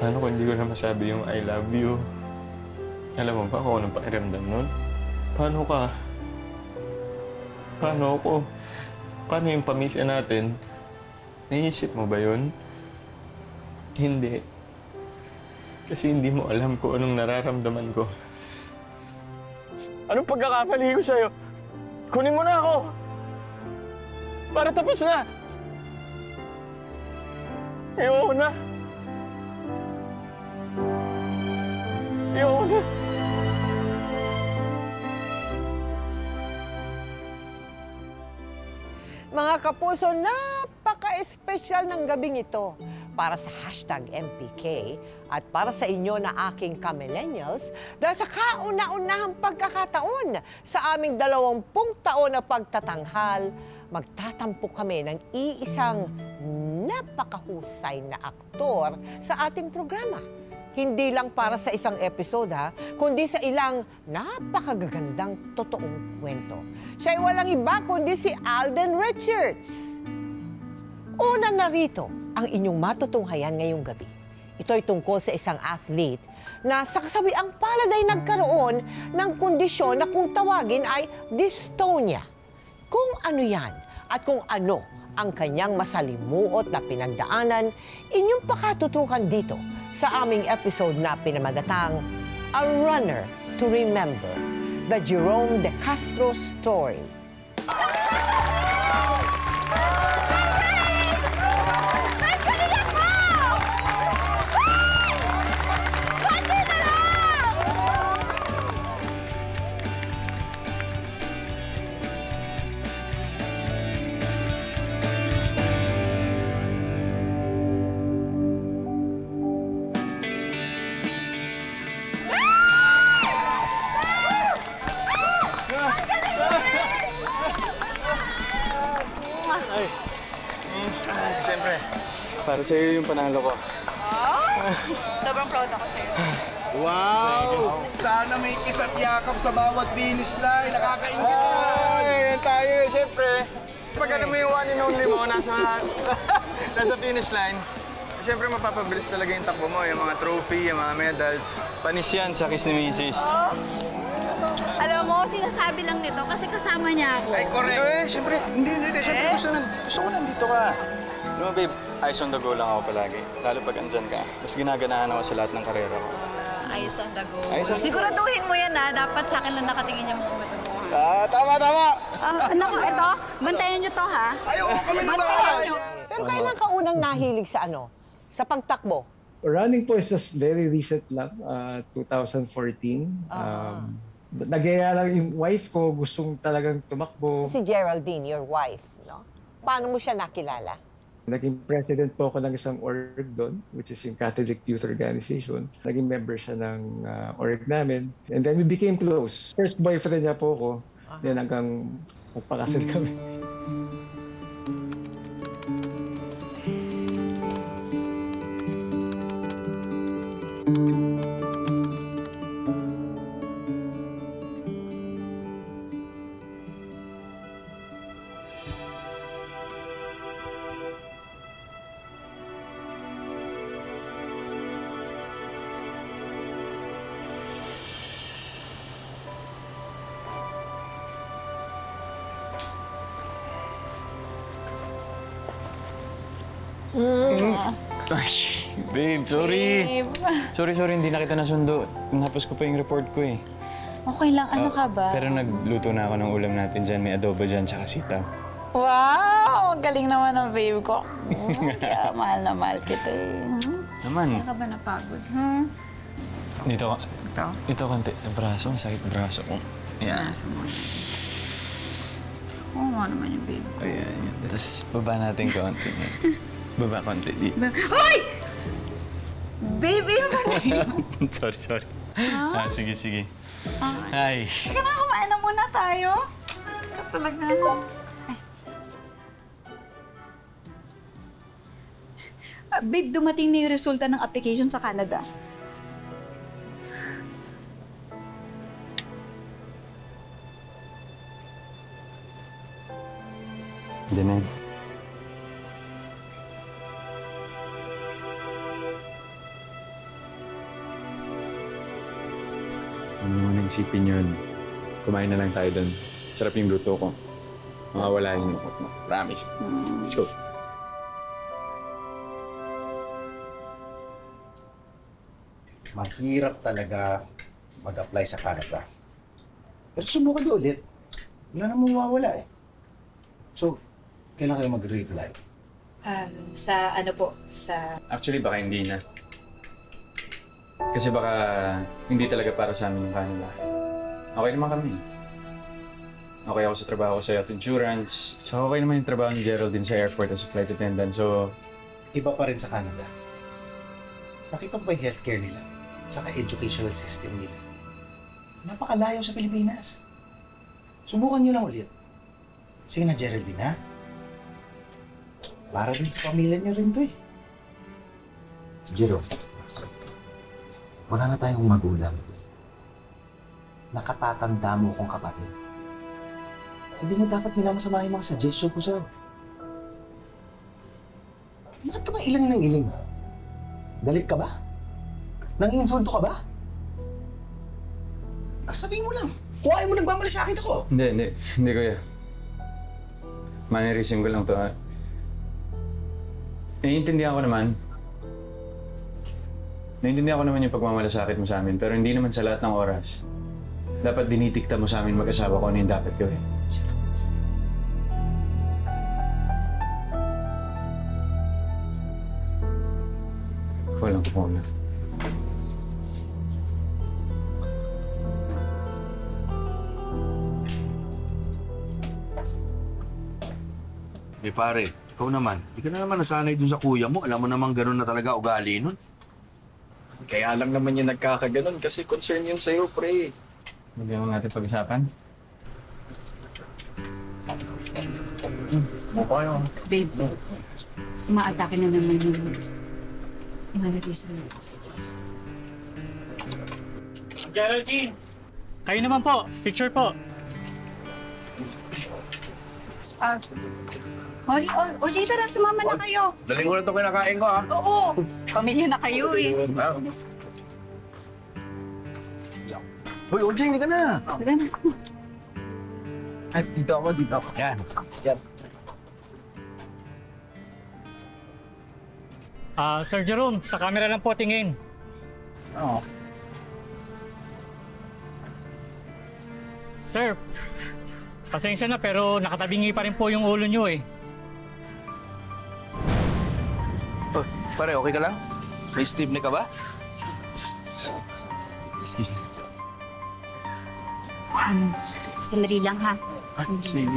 Paano kung hindi ko na masabi yung I love you? Alam mo ba kung anong pakiramdam nun? Paano ka? Paano ako? Paano yung pamilya natin? Naisip mo ba yun? Hindi. Kasi hindi mo alam kung anong nararamdaman ko. Anong pagkakamali ko sa'yo? Kunin mo na ako! Para tapos na! Ayoko na! Ayoko na! Mga kapuso, napaka-espesyal ng gabing ito para sa #MPK at para sa inyo na aking ka-millennials dahil sa kauna-unahang pagkakataon sa aming 20 taon na pagtatanghal, magtatampo kami ng iisang napakahusay na aktor sa ating programa. Hindi lang para sa isang episode kundi sa ilang napakagagandang totoong kwento. Siya ay walang iba kundi si Alden Richards. Una narito ang inyong matutunghayan ngayong gabi. Ito ay tungkol sa isang athlete na sa kasawiang palad ay nagkaroon ng kondisyon na kung tawagin ay dystonia. Kung ano yan at kung ano ang kanyang masalimuot na pinagdaanan, inyong pakatutukan dito sa aming episode na pinamagatang A Runner to Remember, The Jerome De Castro Story. Siyempre, para sa'yo yung panalo ko. Sobrang proud ako sa'yo. Wow! Sana may kiss at yakap sa bawat finish line. Nakakaingit yan! Ayan tayo, siyempre. Pag ano mo yung one and only mo, nasa finish line, siyempre mapapabilis talaga yung takbo mo, yung mga trophy, yung mga medals. Panis yan sa kiss ni Mrs. Alam mo, sinasabi lang nito kasi kasama niya ako. Ay, correct! Eh, siyempre, hindi. Siyempre gusto ko nandito ka. Alam mo, babe, eyes on the go lang ako palagi. Lalo pag andyan ka. Mas ginaganahan ako sa lahat ng karera ko. Ayos on the go. Ayos on the go. Siguraduhin mo yan Dapat sa akin lang nakatingin yung mga mata mo. Tama! Naku, ito. Bantayan niyo to, ha? Ay, oo kami naman! Bantayan niyo. Pero kailan ka unang nahilig sa sa pagtakbo? Running po is just very recent lang, 2014. Nagyaya lang yung wife ko, gustong talagang tumakbo. Si Geraldine, your wife, no? Paano mo siya nakilala? Naging president po ako ng isang org doon, which is yung Catholic Youth Organization. Naging member siya ng org namin. And then we became close. First boyfriend niya po ako. Then hanggang magpakasal kami. Ay, babe, sorry. Sorry, hindi na kita nasundo. Napos ko pa yung report ko eh. Okay lang, ano ka ba? Pero nagluto na ako ng ulam natin dyan. May adobo dyan, tsaka sitaw. Wow! Ang galing naman ng babe ko. Kaya mahal na mahal kita eh. Naman. Hindi ka ba napagod, ha? Dito ka. Ito? Ito konti. Sa braso. Masakit braso ko. Yan. Nasa mo. Oo nga naman yung babe ko. Ayan. Tapos baba natin konti. Baba konti. Hoy! Baby naman! sorry. Sige. Ay. Ay. Teka na, kumain na muna tayo. Ikaw talaga. Ay. Babe, dumating na yung resulta ng application sa Canada. Denied. isipin yun. Kumain na lang tayo doon. Sarap yung luto ko. Mawawala yung lungkot mo. Promise. Let's go. Mahirap talaga mag-apply sa Canada. Pero subukan nyo ulit. Wala namang mawawala eh. So, kailan kayo mag-reply? Sa ano po, sa... Actually, baka hindi na. Kasi baka hindi talaga para sa amin yung Canada. Okay naman kami. Okay ako sa trabaho ko sa health insurance. So okay naman yung trabaho ni Geraldine sa airport as a flight attendant. So, Iba pa rin sa Canada. Nakita mo ba yung healthcare nila? Saka educational system nila. Napakalayo sa Pilipinas. Subukan nyo lang ulit. Sige na, Geraldine, ha? Para rin sa pamilya nyo rin to eh. Jero, wala na tayong magulang. Nakatatanda mo kong kapatid. Hindi mo dapat minamasama yung mga suggestion ko sa'yo. Bakit ka ba ilang ng iling? Galit ka ba? Nanginsulto ka ba? Sabihin mo lang, kung ayaw mo nagmamalasakit ako. hindi kuya. Mannerism ko lang to. Naiintindihan ko naman yung pagmamalasakit mo sa amin, pero hindi naman sa lahat ng oras. Dapat dinitikta mo sa amin mag-asawa kung ano yung dapat gawin. Walang muna. Eh pare, ikaw naman, di ka na naman nasanay dun sa kuya mo. Alam mo naman ganun na talaga ugali nun. Kaya lang naman yung nagkakaganon kasi concern yun sa'yo, pre. Hindi mo natin pag-usapan. Babe, umaatake na naman yung manatisa mo. Geraldine! Kayo naman po. Picture po. OJ, tara, sumama na kayo. Daling ko na ito kinakain ko, ha? Oo, pamilya na kayo eh. Hoy, OJ, hindi ka na. Tara na. At dito ako. Yan. Sir Jerome, sa camera lang po tingin. Oo. Sir, pasensya na pero nakatabingi pa rin po yung ulo nyo eh. Oh, pare, okay ka lang? May stiff ka ba? Excuse me. Sandali lang ha. Sige.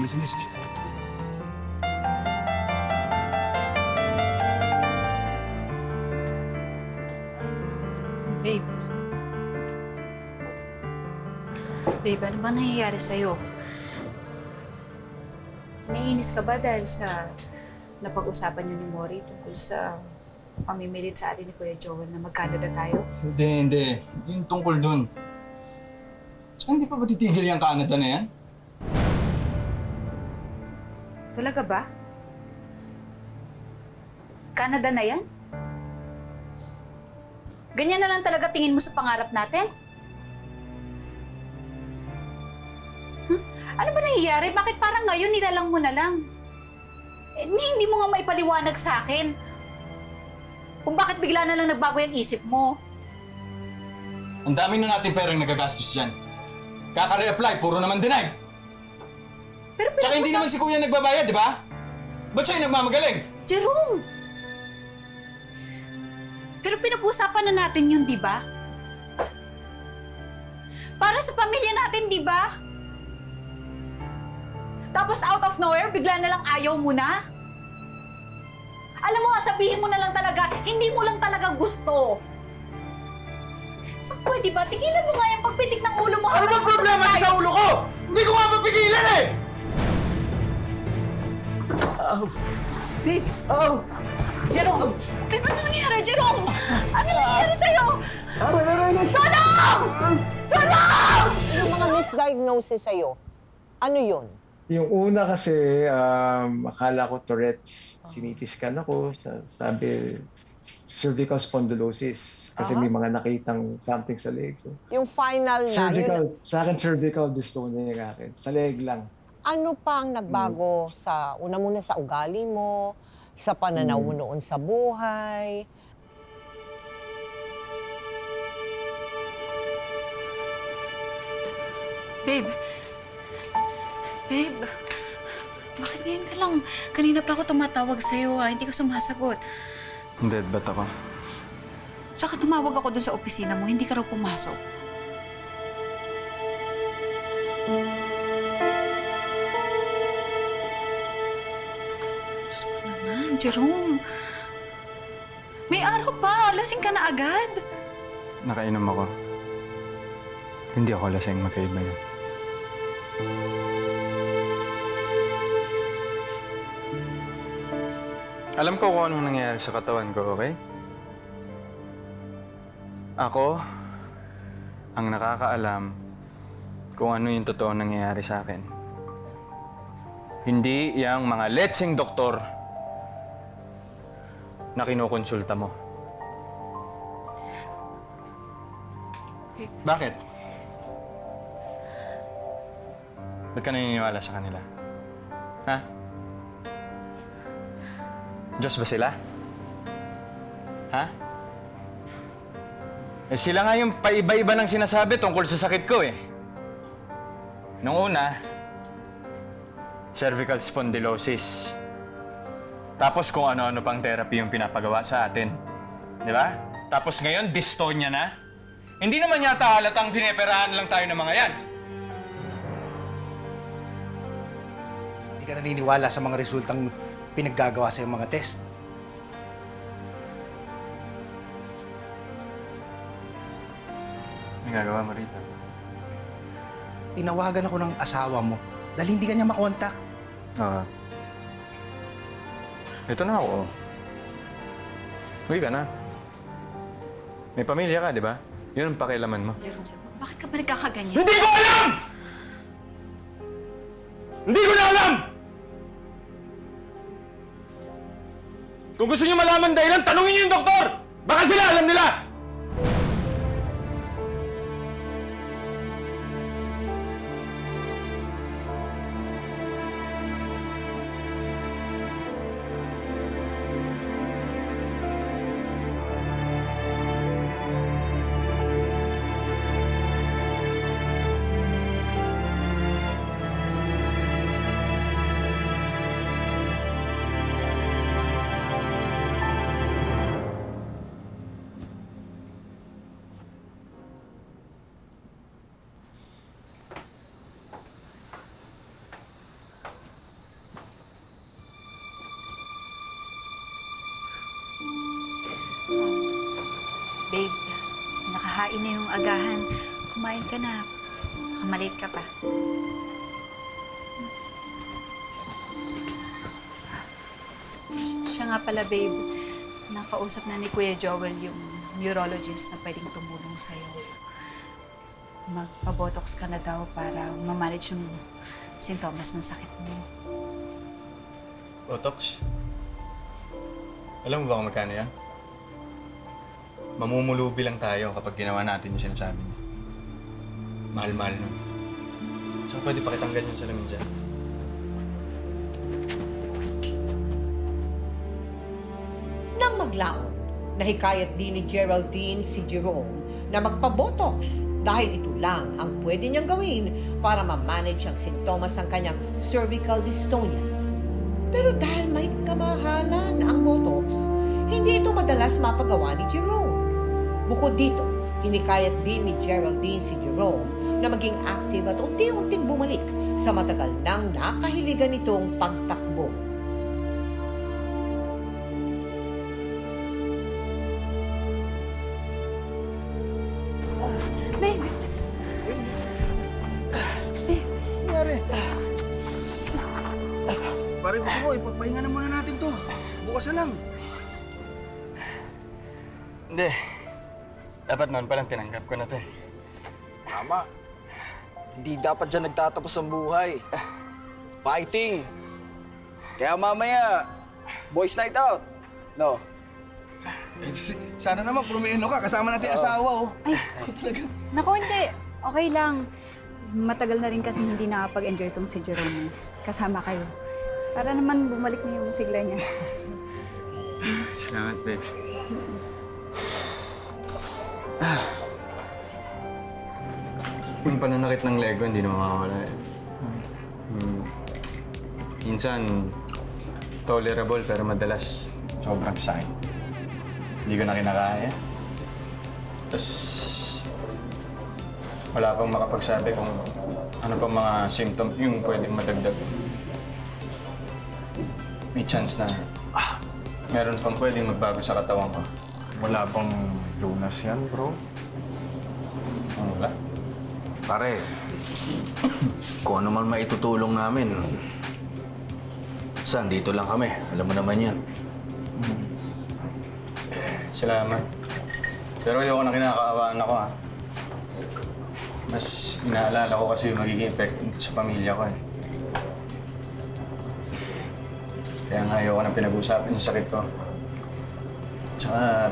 Babe. Babe, ano ba nangyayari sa'yo? Naiinis ka ba dahil sa napag-usapan niyo ni Mori tungkol sa pamimilit sa atin ni Kuya Joel na mag-Canada tayo? Hindi. Yung tungkol dun. Tsaka hindi pa ba titigil yung Canada na yan? Talaga ba? Canada na yan? Ganyan na lang talaga tingin mo sa pangarap natin? Ano ba nangyayari? Bakit parang ngayon nilalang mo na lang? Hindi mo nga maipaliwanag sa akin kung bakit bigla na lang nagbago yung isip mo. Ang dami na natin perang nagagastos dyan. Kaka-reapply, puro naman deny. Pero Tsaka hindi naman si kuya nagbabayad, di ba? Ba't siya yung nagmamagaling? Jerome! Pero pinag-usapan na natin yun, di ba? Para sa pamilya natin, di ba? Tapos out of nowhere, bigla na lang ayaw mo na? Alam mo, sabihin mo na lang talaga, hindi mo lang talaga gusto. So, pwede ba? Tigilan mo nga yung pagpitik ng ulo mo. Ano bang problema niya sa ulo ko? Hindi ko nga mapigilan eh! Babe! Jerome! Babe, ano nangyari, Jerome? Ano nangyari sa'yo? Tulong! Tulong! Yung mga misdiagnosis sa'yo, ano yun? Yung una kasi, akala ko Tourette's. Sinitiskan ako. cervical spondylosis. Kasi may mga nakitang something sa leg. So, Yung final na, yun, sa akin cervical dystonia yung akin. Sa leg lang. ano pang nagbago sa, una muna sa ugali mo, sa pananaw mo noon sa buhay? Babe. Babe. Bakit ngayon ka lang? Kanina pa ako tumatawag sa'yo hindi ka sumasagot. Dead bat ako. Saka tumawag ako dun sa opisina mo, hindi ka raw pumasok. Diyos ko naman, Jerome. May araw pa, lasing ka na agad. Nakainom ako. Hindi ako lasing, magkaiba yun. Alam ko kung anong nangyayari sa katawan ko, okay? Ako ang nakakaalam kung ano yung totoo nangyayari sa akin. Hindi yung mga letseng doktor na kinukonsulta mo. Bakit? Ba't ka naniniwala sa kanila? Ha? Diyos ba sila? Ha? Eh sila nga yung paiba-iba ng sinasabi tungkol sa sakit ko eh. Nung una, cervical spondylosis. Tapos kung ano-ano pang therapy yung pinapagawa sa atin. Di ba? Tapos ngayon, dystonia na. Hindi naman yata halatang pineperahan lang tayo ng mga yan. Hindi ka naniniwala sa mga resultang pinaggagawa sa mga test. May gagawa mo rito. Tinawagan ako ng asawa mo dahil hindi ka niya makontak. Oo. Ito na ako. Uwi ka na. May pamilya ka, di ba? Yun ang pakialaman mo. Jerome, bakit ka ba nagkakaganyan? Hindi ko alam! Hindi ko na alam! Kung gusto niyo malaman dahilan, tanungin niyo yung doktor! Baka sila alam nila! Babe, nakahain na yung agahan. Kumain ka na. Kamalit ka pa. Siya nga pala, babe. Nakausap na ni Kuya Joel yung neurologist na pwedeng tumulong sa'yo. Magpa-botox ka na daw para ma-manage yung sintomas ng sakit mo. Botox? Alam mo ba kung magkano yan? Mamumulubi lang tayo kapag ginawa natin yung sinasabi niya. Mahal-mahal nun. Saka pwede pakitanggal yung salamin dyan. Nang maglaon, nahikayat din ni Geraldine si Jerome na magpa-botox dahil ito lang ang pwede niyang gawin para ma-manage ang sintomas ng kanyang cervical dystonia. Pero dahil may kamahalan ang botox, hindi ito madalas mapagawa ni Jerome. Bukod dito, hinikayat din ni Geraldine si Jerome na maging active at unti-unting bumalik sa matagal nang nakahiligan nitong pagtakbo. Babe! Pare. Pare, gusto mo, ipagpahinga na muna natin to. Bukas na lang. Hindi. Dapat noon palang tinanggap ko na to eh. Tama. Hindi dapat dyan nagtatapos ang buhay. Fighting! Kaya mamaya, boys night out. No? Sana naman prumeno ka, kasama natin asawa, oh. Ay, Ako talaga. naku, hindi. Okay lang. Matagal na rin kasi hindi nakapag-enjoy tong si Jerome. Kasama kayo. Para naman bumalik na yung sigla niya. Salamat, babe. Yung pananakit ng Lego, hindi na makakawala eh. Minsan, tolerable pero madalas sobrang sakit. Hindi ko na kinakaya. Tapos, wala pang makapagsabi kung ano pang mga symptom yung pwedeng madagdag. May chance na meron pang pwedeng magbago sa katawan ko. Wala pang Jonas yan, bro. Wala. Pare, kung ano man maitutulong namin, saan dito lang kami. Alam mo naman yan. Salamat. Pero ayoko na kinakaawaan ako, ha. Mas inaalala ko kasi yung magiging effect sa pamilya ko, eh. Kaya nga ayoko na pinag-usapan yung sakit ko. Tsaka,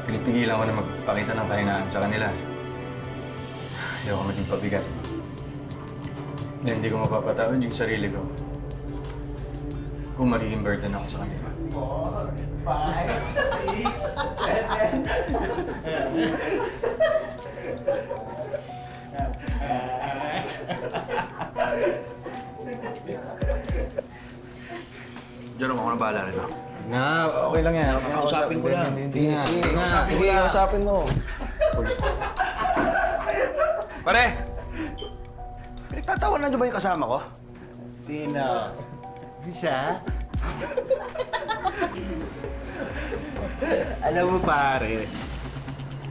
pinipigilan ko na magpakita ng kahinaan sa kanila. Ayoko maging pabigat. Hindi ko mapapatawad yung sarili ko kung magiging burden ako sa kanila. 4, 5, 6, 7. Diyan ako na bahala nito. Na, okay lang yan. Kausapin ko lang. Hindi nga. Sige, kausapin mo. Pare! Pinagtatawanan niyo ba yung kasama ko? Sino? Siya? Alam mo pare,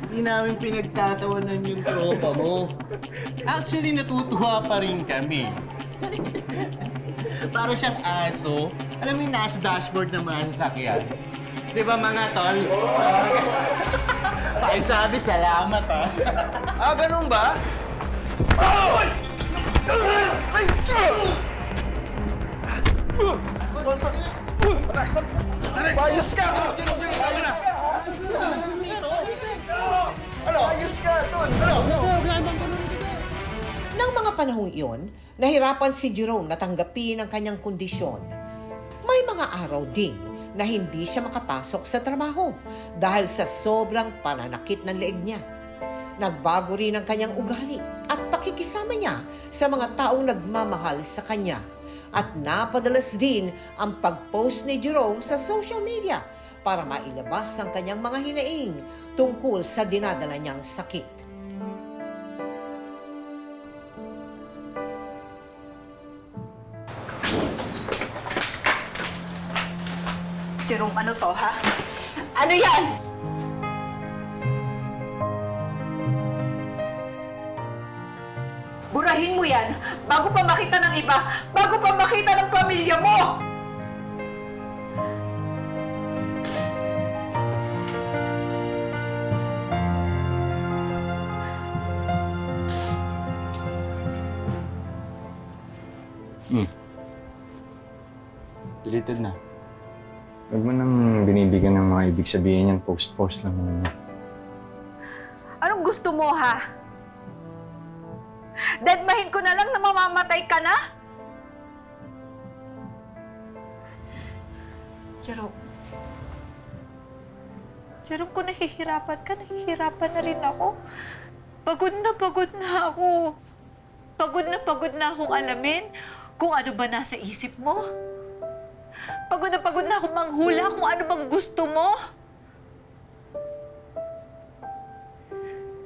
hindi namin pinagtatawanan yung tropa mo. Actually, natutuwa pa rin kami. Para siyang aso. Alam mo yung nasa dashboard ng mga sasakyan? Di ba mga tol? Pakisabi, salamat ha. Ah, ganun ba? Bayos ka! Nang mga panahong iyon, nahirapan si Jerome na tanggapin ang kanyang kondisyon. May mga araw din na hindi siya makapasok sa trabaho dahil sa sobrang pananakit ng leeg niya. Nagbago rin ang kanyang ugali at pakikisama niya sa mga taong nagmamahal sa kanya. At napadalas din ang pag-post ni Jerome sa social media para mailabas ang kanyang mga hinaing tungkol sa dinadala niyang sakit. Jerome, ano to, ha? Ano yan? Burahin mo yan bago pa makita ng iba, bago pa makita ng pamilya mo! Deleted na. Huwag mo nang binibigyan ng mga ibig sabihin yan, post-post lang naman. Anong gusto mo, ha? Deadmahin ko na lang na mamamatay ka na? Jerome. Jerome, kung nahihirapan ka, nahihirapan na rin ako. Pagod na ako. Pagod na akong alamin kung ano ba nasa isip mo. Pagod na akong manghula kung ano bang gusto mo.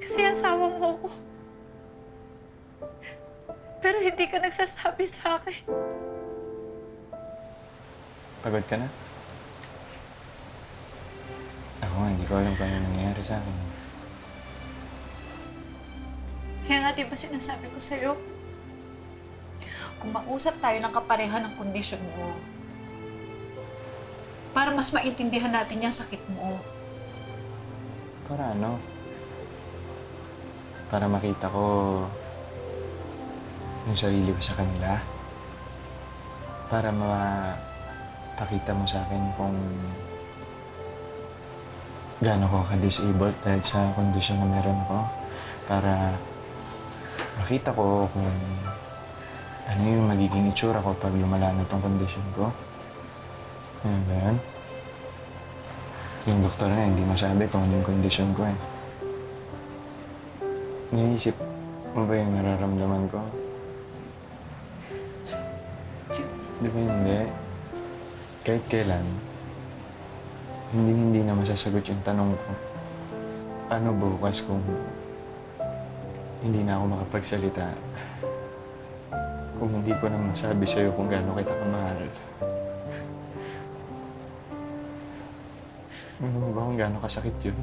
Kasi asawa mo ko. Pero hindi ka nagsasabi sa akin. Pagod ka na? Ako nga, hindi ko alam kung ano nangyayari sa akin. Kaya nga diba sinasabi ko sa'yo, kung mausap tayo ng kapareha ng kondisyon mo, para mas maintindihan natin yung sakit mo. Para ano? Para makita ko yung sarili ko sa kanila. Para mapakita mo sa akin kung gaano ko ka-disabled dahil sa kondisyon na meron ako para makita ko kung ano yung magiging itsura ko pag lumala na itong kondisyon ko. Ano ba yan? Yung doktor na hindi masabi kung ano yung kondisyon ko eh. Naisip mo ba yung nararamdaman ko? Di ba hindi? Kahit kailan, hindi na masasagot yung tanong ko. Paano bukas kung hindi na ako makapagsalita? Kung hindi ko na masabi sa'yo kung gaano kita kamahal. Ano ba kung gaano kasakit yun?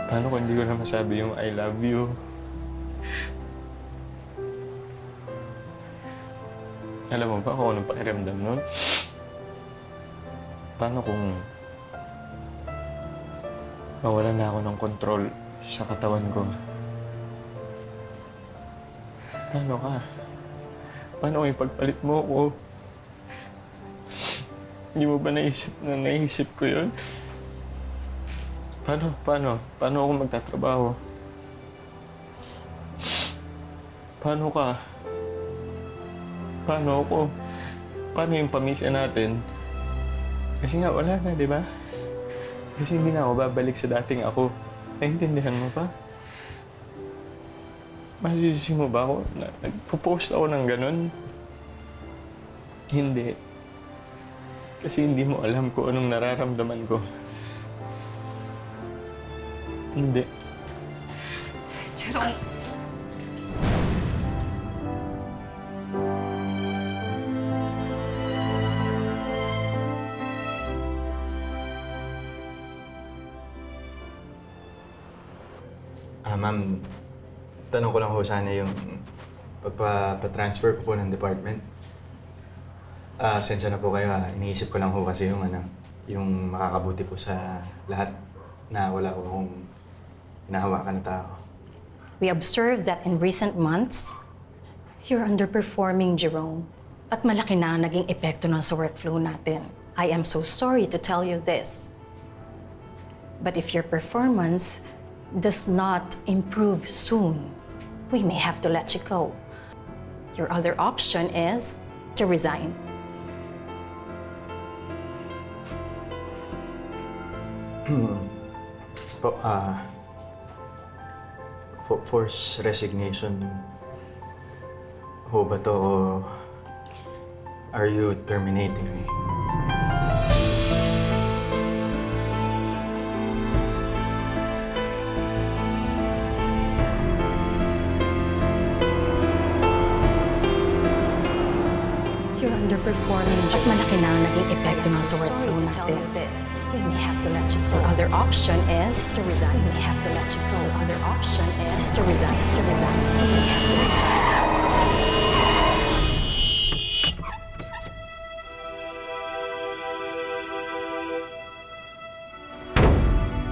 Paano kung hindi ko na masabi yung I love you? Alam mo ba kung anong pakiramdam nun? Paano kung mawalan na ako ng kontrol sa katawan ko? Paano ka? Paano kung ipagpalit mo ako? Hindi mo ba naisip ko yun? Paano ako magtatrabaho? Paano ka? Paano ako? Paano yung pamilya natin? Kasi nga wala na, di ba? Kasi hindi na ako babalik sa dating ako. Naintindihan mo pa? Masisisi mo ba ako na nagpo-post ako ng ganun? Hindi. Kasi hindi mo alam kung anong nararamdaman ko. Hindi. Jerome, Ma'am, tanong ko lang ho sana yung pagpa-transfer ko po ng department. Sensya na po kayo ha. Iniisip ko lang ho kasi yung makakabuti po sa lahat na wala ko akong hinahawakan na tao. We observed that in recent months, you're underperforming, Jerome. At malaki na ang naging epekto nun sa workflow natin. I am so sorry to tell you this. But if your performance does not improve soon, we may have to let you go. Your other option is to resign. Forced resignation ho ba to o are you terminating me? You're underperforming, Jerome. At malaki na ang naging epekto nun sa workflow natin. We may have to let you go. Your other option is to resign. We may have to let you go. Your other option is to resign. We may have to let you go.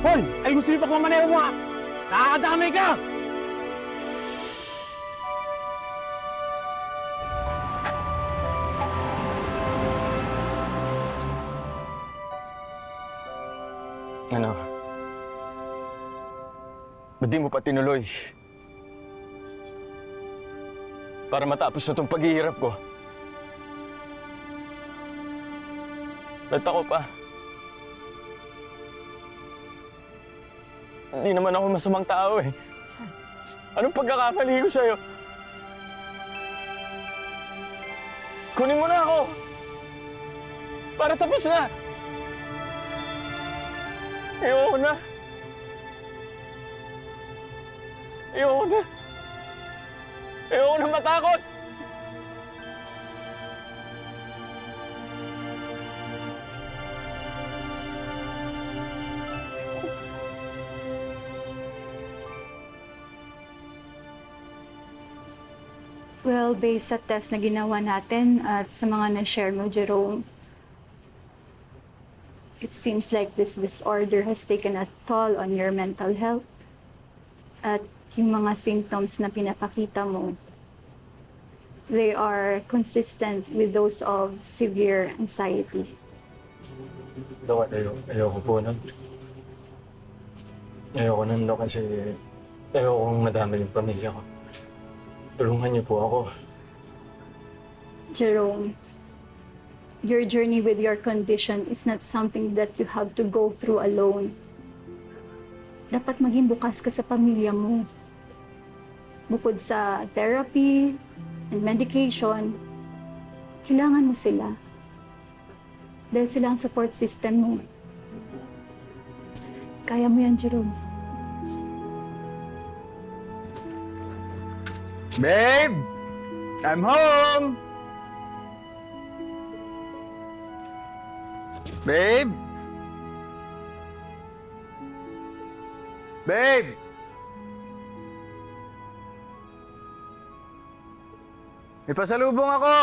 Hoy! Ay gusto niyo pagmamaneho mo ha! Nakakadamay ka! Ano? Ba't di mo pa tinuloy? Para matapos na itong paghihirap ko. Ba't ako pa? Hindi naman ako masamang tao eh. Anong pagkakamali ko sa'yo? Kunin mo na ako! Para tapos na! Ayoko na! Ayoko na! Ayoko na matakot! Well, based sa test na ginawa natin at sa mga na-share mo, Jerome, it seems like this disorder has taken a toll on your mental health. At yung mga symptoms na pinapakita mo, they are consistent with those of severe anxiety. Dok, ayoko po nun. Ayoko nun, Dok, kasi ayoko madami yung pamilya ko. Tulungan niyo po ako. Jerome, your journey with your condition is not something that you have to go through alone. Dapat maging bukas ka sa pamilya mo. Bukod sa therapy and medication, kailangan mo sila. Dahil sila ang support system mo. Kaya mo yan, Jerome. Babe! I'm home! Babe! Babe! May pasalubong ako!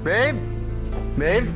Babe? Babe?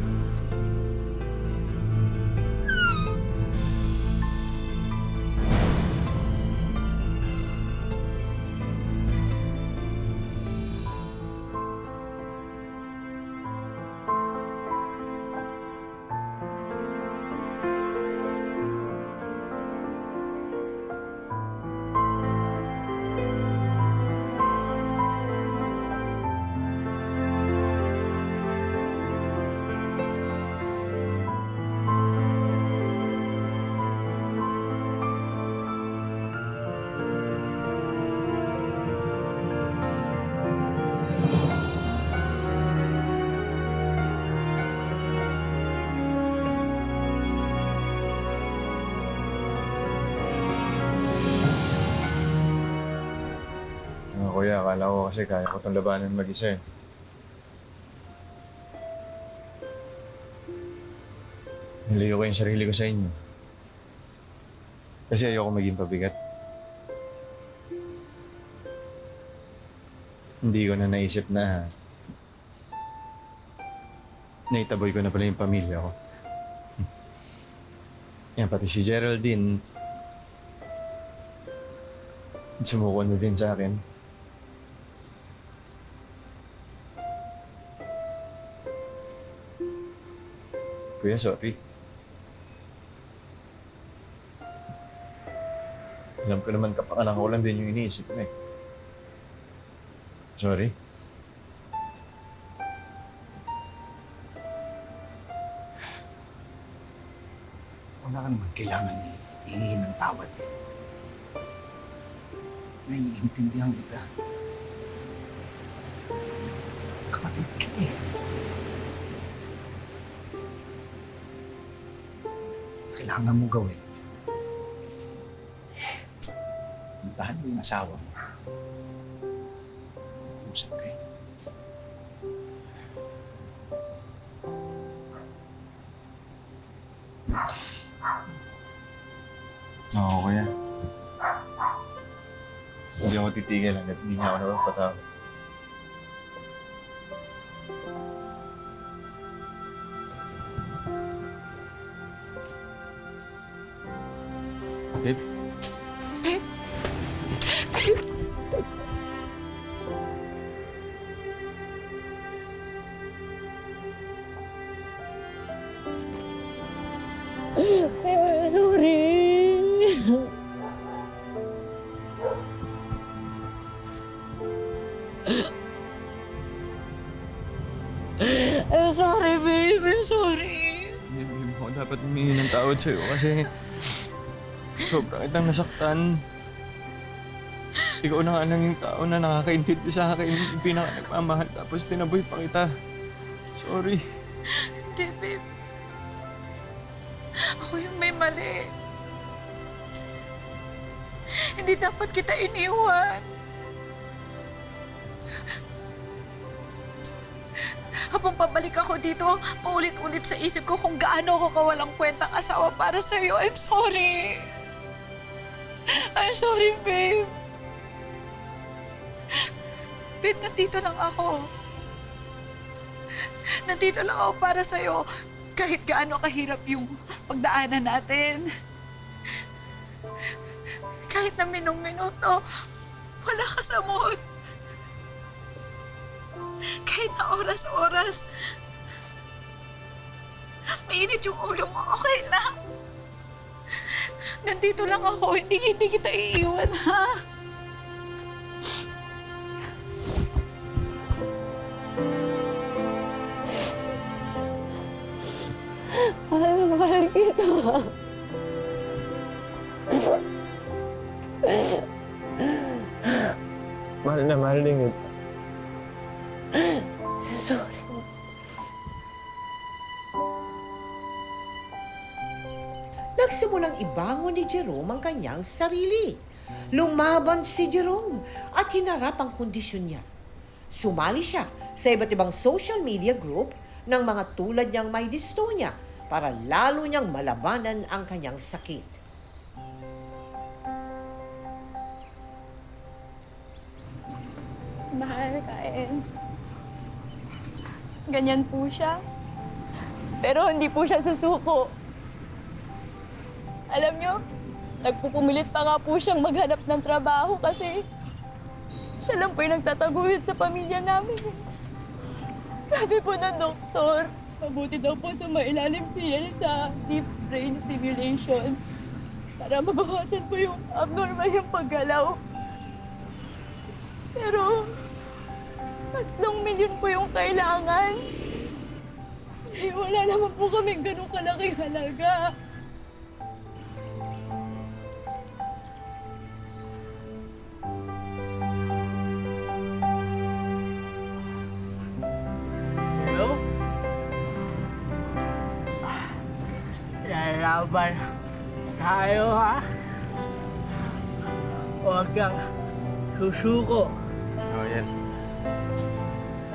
Kuya, akala ko kasi kaya ko itong labanan mag-isa eh. Niliyo ko yung sarili ko sa inyo. Kasi ayoko maging pabigat. Hindi ko na naisip na naitaboy ko na pala yung pamilya ko. Yan, pati si Geraldine, sumuko na din sa akin. Kuya, sorry. Alam ko naman kapakanan ko lang din yung iniisip ko eh. Sorry. Wala ka naman kailangan hingin ng tawad eh. Naiintindihan kita. Kapatid kita eh. Kailangan mo gawin. Puntahan mo yung asawa mo. Mag-usap kayo. Oo, kuya. Hindi ako titigil hanggat hindi niya ako napapatawad. Babe? I'm sorry, babe. I'm sorry. Hindi mo dapat humingi ng tawad sa'yo kasi sobrang kitang nasaktan. Ikaw na nga lang yung tao na nakakaintindi sa akin, yung pinaka-nagmamahal, tapos tinaboy pa kita. Sorry. Hindi, babe. Ako yung may mali. Hindi dapat kita iniwan. Habang pabalik ako dito, paulit-ulit sa isip ko kung gaano ako kawalang kwentang asawa para sa'yo. I'm sorry. I'm sorry, babe. Babe, nandito lang ako. Nandito lang ako para sa'yo. Kahit gaano kahirap yung pagdaanan natin. Kahit na minung-minuto, wala ka sa mood. Kahit na oras-oras, mainit yung ulo mo, okay lang. Nandito lang ako, hindi kita iiwan, ha? Mahal na mahal kita. Mahal na mahal din kita. Sorry. Nagsimulang ibangon ni Jerome ang kanyang sarili. Lumaban si Jerome at hinarap ang kondisyon niya. Sumali siya sa iba't ibang social media group ng mga tulad niyang may dystonia para lalo niyang malabanan ang kanyang sakit. Mahal, Kain. Ganyan po siya. Pero hindi po siya susuko. Alam nyo, nagpupumilit pa nga po siyang maghanap ng trabaho kasi siya lang po yung nagtataguyod sa pamilya namin. Sabi po ng doktor, mabuti daw po sumailalim siya sa deep brain stimulation para mabawasan po yung abnormal yung paggalaw. Pero 3 milyon po yung kailangan. Eh, wala naman po kaming ganun kalaking halaga. Hello? Lalaban tayo, ha? Huwag kang susuko. Oh, yan.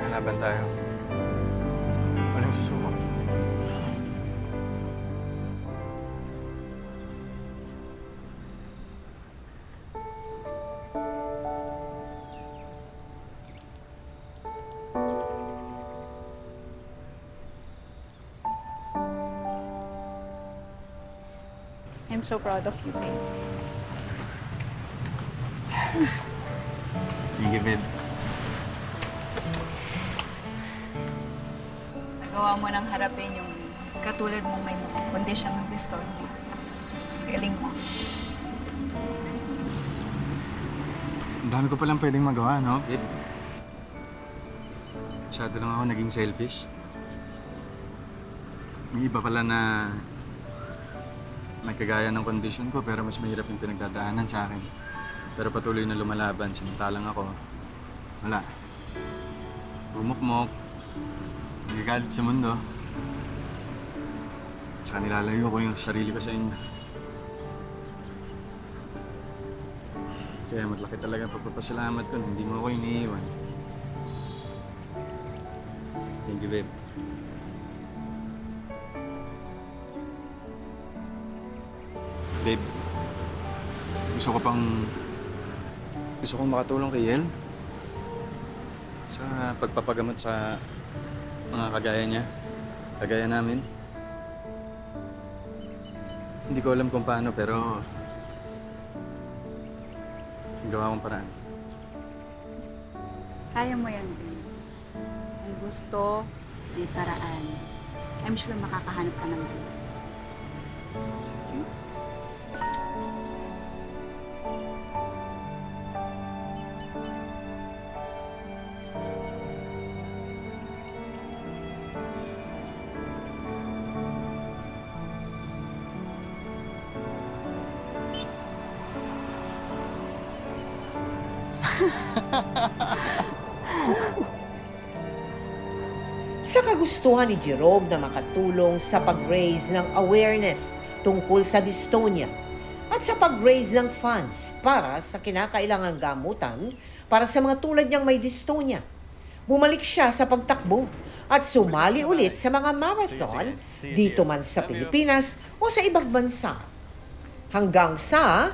Lalaban tayo. Walang susuko. I'm so proud of you, babe. Thank you, babe. Nagawa mo nang harapin yung katulad mong may kondisyon ng dystonia. Galing mo. Ang dami ko palang pwedeng magawa, no, babe? Masyado lang ako naging selfish. May iba pala na may kagaya ng kondisyon ko pero mas mahirap yung pinagdadaanan sa akin. Pero patuloy na lumalaban, sinuntalang ako. Wala. Bumukmok. Nagagalit sa mundo. Tsaka nilalayo ko yung sarili ko sa inyo. Kaya matlaki talaga ang pagpapasalamat ko na hindi mo ako iniiwan. Thank you, babe. Babe, gusto kong makatulong kay Yel sa pagpapagamot sa mga kagaya niya, kagaya namin. Hindi ko alam kung paano pero gawa kong paraan. Kaya mo yan, babe. Ang gusto, may paraan. I'm sure makakahanap ka ng babe. Sa kagustuhan ni Jerome na makatulong sa pag-raise ng awareness tungkol sa dystonia at sa pag-raise ng funds para sa kinakailangang gamutan para sa mga tulad niyang may dystonia, bumalik siya sa pagtakbo at sumali ulit sa mga marathon dito man sa Pilipinas o sa ibang bansa. Hanggang sa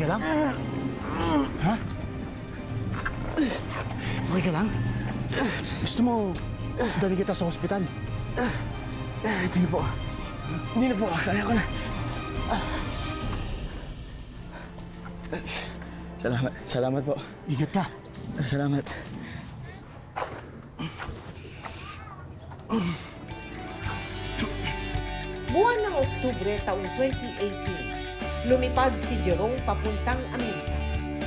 ka lang? Ha? Okay ka lang? Gusto mo, dali kita sa ospital? Hindi na po. Hindi na po. Kaya ko na. Salamat po. Ingat ka. Salamat. Buwan ng Oktubre taong 2018, lumipad si Jerome papuntang Amerika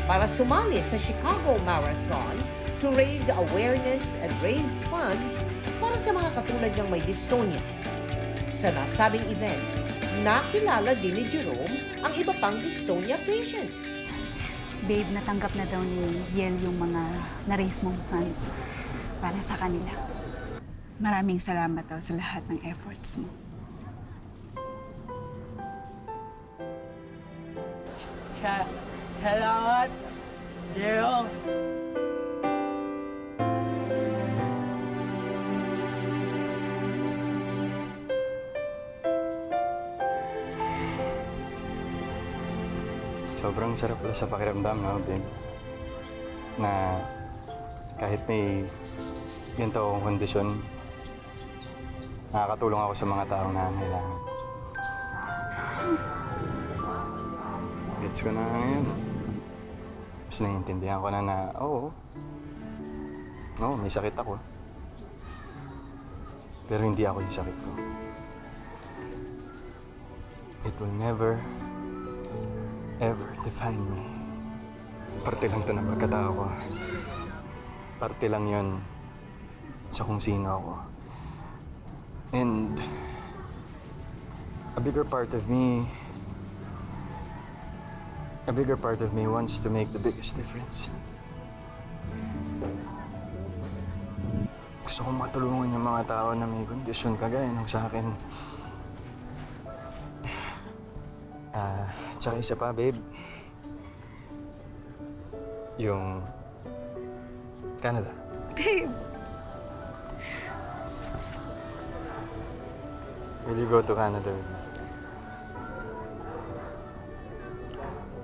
para sumali sa Chicago Marathon to raise awareness and raise funds para sa mga katulad niyang may dystonia. Sa nasabing event, nakilala din ni Jerome ang iba pang dystonia patients. Babe, natanggap na daw ni Yel yung mga na-raise mong funds para sa kanila. Maraming salamat daw sa lahat ng efforts mo. Salamat, Jerome. Sobrang sarap pala sa pakiramdam, no, babe? Na kahit may ganito akong kondisyon, nakakatulong ako sa mga taong nangangailangan. Gets ko na ngayon. Mas naiintindihan ko na oo, may sakit ako. Pero hindi ako yung sakit ko. It will never, ever define me. Parte lang to ng pagkatao ko. Parte lang yon sa kung sino ako. And a bigger part of me wants to make the biggest difference. Gusto kong matulungan yung mga tao na may kondisyon kagaya nung sa akin. Tsaka isa pa, babe. Yung Canada. Babe! Will you go to Canada with me?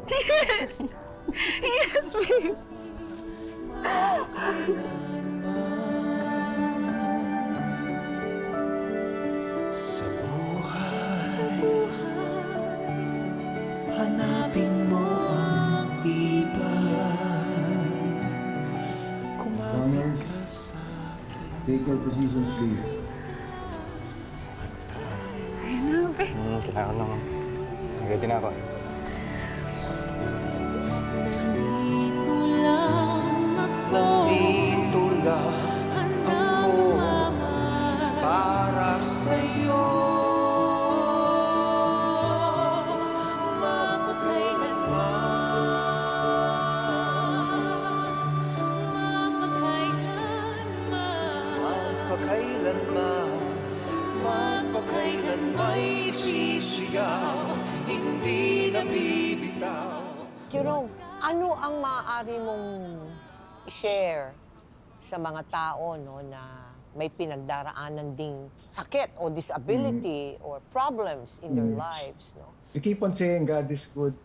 Yes! Yes, babe! Sa buhay, hanapin mo ang iba. Kumapit ka sa akin. Take your positions, please. Ayun na, babe. Kailangan lang. Ready na ako. Nandito lang ako para sa'yo. Magpakailanman isisigaw, hindi na bibitaw. Jerome, ano ang maaari mong i-share sa mga tao, no, na may pinagdaraanan ding sakit o disability or problems in their lives, no? We keep on saying God is good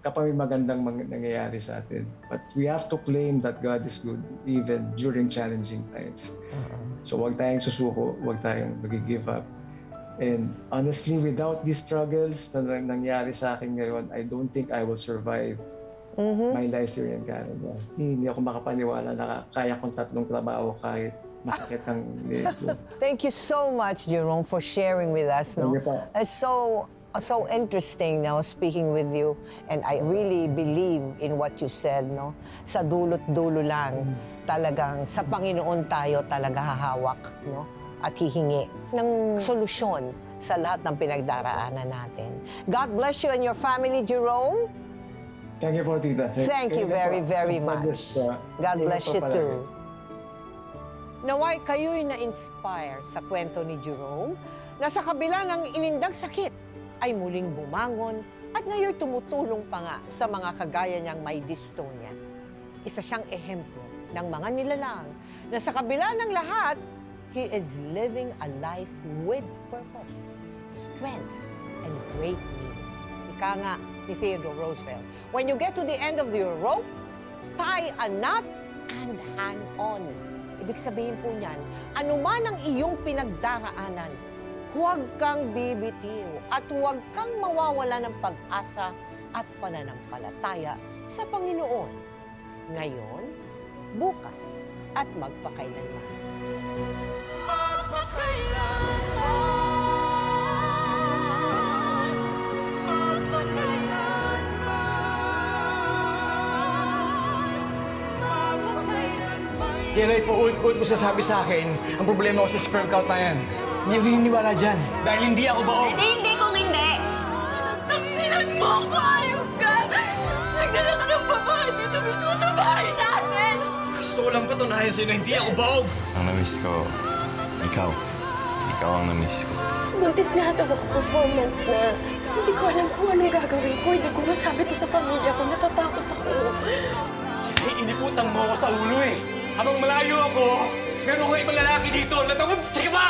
kapag may magandang nangyayari sa atin. But we have to claim that God is good even during challenging times. So huwag tayong susuko, huwag tayong mag-give up. And honestly, without these struggles na nangyari sa akin ngayon, I don't think I will survive my life here in Canada. Hindi ako makapaniwala na kaya kong 3 trabaho kahit masakit ang leg ko. Thank you so much, Jerome, for sharing with us, no? Thank you po. It's so interesting now speaking with you, and I really believe in what you said, no? Sa dulot dulo lang, talagang sa Panginoon tayo talaga hahawak, no? At hihingi ng solusyon sa lahat ng pinagdaraanan natin. God bless you and your family, Jerome. Thank you po, Tita. Thank you very, very much. God bless you too. Naway kayo'y na-inspire sa kwento ni Jerome na sa kabila ng inindag sakit ay muling bumangon at ngayon tumutulong pa nga sa mga kagaya niyang may dystonia. Isa siyang ehemplo ng mga nilalang na sa kabila ng lahat, he is living a life with purpose, strength, and great meaning. Ika nga, ni Theodore Roosevelt. When you get to the end of your rope, tie a knot and hang on. Ibig sabihin po niyan, anuman ang iyong pinagdaraanan, huwag kang bibitiw at huwag kang mawawala ng pag-asa at pananampalataya sa Panginoon. Ngayon, bukas at magpakailanman. Yan ay paulit-ulit mo sasabi sa akin ang problema ko sa sperm count na yan. Hindi ako naniniwala dyan. Dahil hindi ako baog. Hindi kung hindi! Taksinan mo ako! Ayop ka! Nagdala ka ng babae dito mismo sa bahay natin! Gusto ko lang patunayan sa'yo na hindi ako baog. Ang na-miss ko, ikaw. Ikaw ang na-miss ko. Buntis na daw ako 4 months na. Hindi ko alam kung anong gagawin ko. Hindi ko masabi to sa pamilya ko. Natatakot ako. Sige, iniputang mo ako sa ulo eh. Habang malayo ako, meron kang ibang lalaki dito. Natamod ka ba?